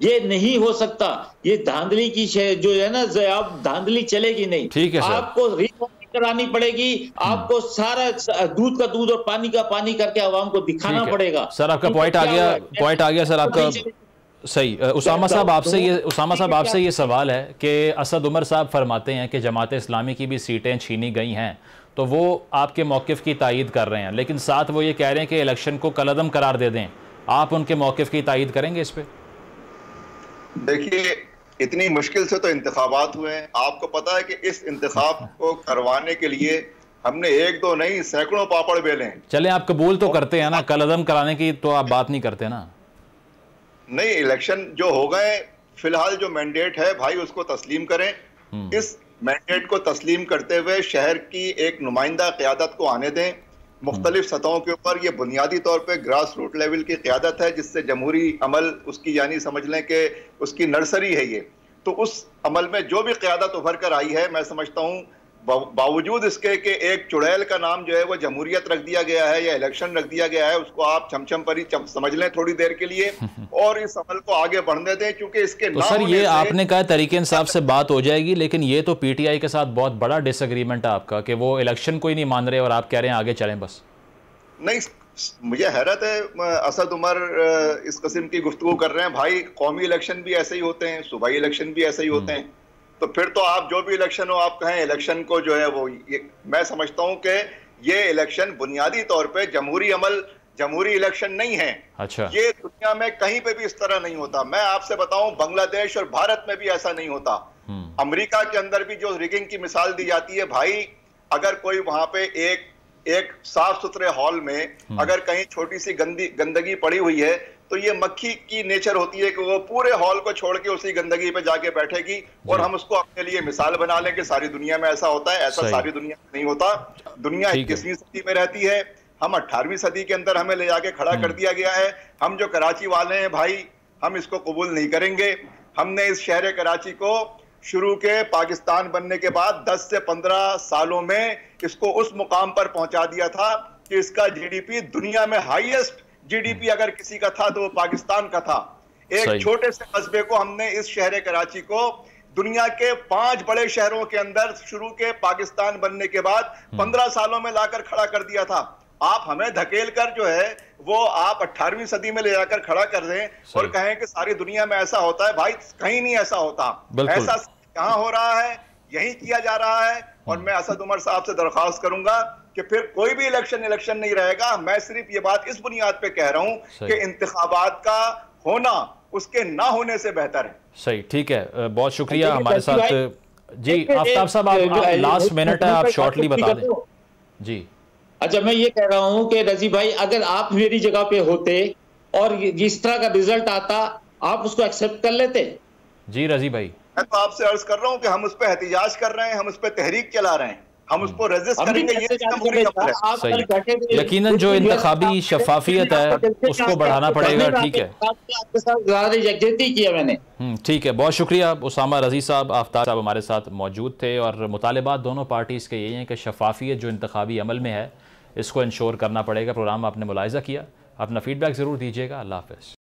ये नहीं हो सकता, ये धांधली की जो है ना, आप धांधली चलेगी नहीं। ठीक है सर, आपको करानी पड़ेगी, आपको सारा दूध का दूध और पानी का पानी करके आवाम को दिखाना पड़ेगा। सर आपका पॉइंट आ गया सर आपका सही। उसामा साहब आपसे ये सवाल है कि असद उमर साहब फरमाते हैं कि जमात इस्लामी की भी सीटें छीनी गई हैं, तो वो आपके मौक़िफ़ की तायीद कर रहे हैं, लेकिन साथ वो ये कह रहे हैं कि इलेक्शन को कलअदम करार दे दें। आप उनके मौक़िफ़ की तायीद करेंगे इस पे? देखिए, इतनी मुश्किल से तो इंतखाबात हुए हैं, आपको पता है कि इस इंतखाब को करवाने के लिए हमने एक दो नहीं सैकड़ों पापड़ बेले हैं। चले आप कबूल तो करते हैं ना, कलअदम कराने की तो आप बात नहीं करते ना। नहीं, इलेक्शन जो हो गए, फिलहाल जो मैंडेट है भाई उसको तस्लीम करें। इस मैंडेट को तस्लीम करते हुए शहर की एक नुमाइंदा क़यादत को आने दें। मुख्तलिफ सतहों के ऊपर ये बुनियादी तौर पे ग्रास रूट लेवल की क़यादत है, जिससे जमहूरी अमल उसकी यानी समझ लें कि उसकी नर्सरी है ये। तो उस अमल में जो भी क़यादत उभर कर आई है, मैं समझता हूँ बावजूद इसके कि एक चुड़ैल का नाम जो है वो जमहूरियत रख दिया गया है या इलेक्शन रख दिया गया है, उसको आप छमछम परी समझ लें थोड़ी देर के लिए और इस अमल को आगे बढ़ने दें, क्योंकि इसके तो सर ये आपने कहा तरीके इंसाफ से बात हो जाएगी, लेकिन ये तो PTI के साथ बहुत बड़ा डिसएग्रीमेंट है आपका कि वो इलेक्शन को ही नहीं मान रहे और आप कह रहे हैं आगे चलें बस। नहीं, मुझे हैरत है असद उमर इस किस्म की गुफ्तगू कर रहे हैं। भाई कौमी इलेक्शन भी ऐसे ही होते हैं, सूबाई इलेक्शन भी ऐसे ही होते हैं, तो फिर तो आप जो भी इलेक्शन हो आप कहें इलेक्शन को जो है वो मैं समझता हूं कि ये इलेक्शन बुनियादी तौर पे जमहूरी अमल, जमहूरी इलेक्शन नहीं है। अच्छा, ये दुनिया में कहीं पे भी इस तरह नहीं होता। मैं आपसे बताऊं, बांग्लादेश और भारत में भी ऐसा नहीं होता। अमेरिका के अंदर भी जो रिगिंग की मिसाल दी जाती है, भाई अगर कोई वहां पे एक साफ सुथरे हॉल में अगर कहीं छोटी सी गंदगी पड़ी हुई है, तो ये मक्खी की नेचर होती है कि वो पूरे हॉल को छोड़ के उसी गंदगी पे जाके बैठेगी और हम उसको अपने लिए मिसाल बना लें कि सारी दुनिया में ऐसा होता है। ऐसा सारी दुनिया में नहीं होता। दुनिया 21वीं सदी में रहती है, हम 18वीं सदी के अंदर हमें ले जाके खड़ा कर दिया गया है। हम जो कराची वाले हैं भाई, हम इसको कबूल नहीं करेंगे। हमने इस शहर कराची को शुरू के पाकिस्तान बनने के बाद 10 से 15 सालों में इसको उस मुकाम पर पहुंचा दिया था कि इसका GDP दुनिया में हाईएस्ट GDP अगर किसी का था तो वो पाकिस्तान का था। एक छोटे से कस्बे को हमने, इस शहर कराची को दुनिया के 5 बड़े शहरों के अंदर शुरू के पाकिस्तान बनने के बाद 15 सालों में लाकर खड़ा कर दिया था। आप हमें धकेल कर जो है वो आप 18वीं सदी में ले जाकर खड़ा कर दें और कहें कि सारी दुनिया में ऐसा होता है। भाई कहीं नहीं ऐसा होता। ऐसा यहाँ हो रहा है, यही किया जा रहा है। और मैं असद उमर साहब से दरख्वास्त करूंगा कि फिर कोई भी इलेक्शन नहीं रहेगा। मैं सिर्फ ये बात इस बुनियाद पे कह रहा हूं कि इंतखाबात का होना उसके ना होने से बेहतर है। सही, ठीक है, बहुत शुक्रिया हमारे साथ। जी आफ्ताब साहब, आप लास्ट मिनट है, आप शॉर्टली बता दें। जी अच्छा, मैं ये कह रहा हूं कि रजी भाई, अगर आप मेरी जगह पे होते और जिस तरह का रिजल्ट आता, आप उसको एक्सेप्ट कर लेते? जी रजी भाई, मैं तो आपसे अर्ज कर रहा हूं कि हम उस पर एहतिजाज कर रहे हैं, हम उस पर तहरीक चला रहे हैं, हम उसको रेजिस्ट करेंगे। ये यकीनन जो इंतखाबी शफाफियत है उसको बढ़ाना पड़ेगा। ठीक है, यकजहती किया मैंने। ठीक है, बहुत शुक्रिया। उसामा रजी साहब, आफ्ताब साहब हमारे साथ मौजूद थे और मुतालिबात दोनों पार्टीज़ के यही हैं कि शफाफियत जो इंतखाबी अमल में है इसको इंश्योर करना पड़ेगा। प्रोग्राम आपने मुलाहिजा किया, अपना फीडबैक ज़रूर दीजिएगा। अल्लाह हाफ़िज़।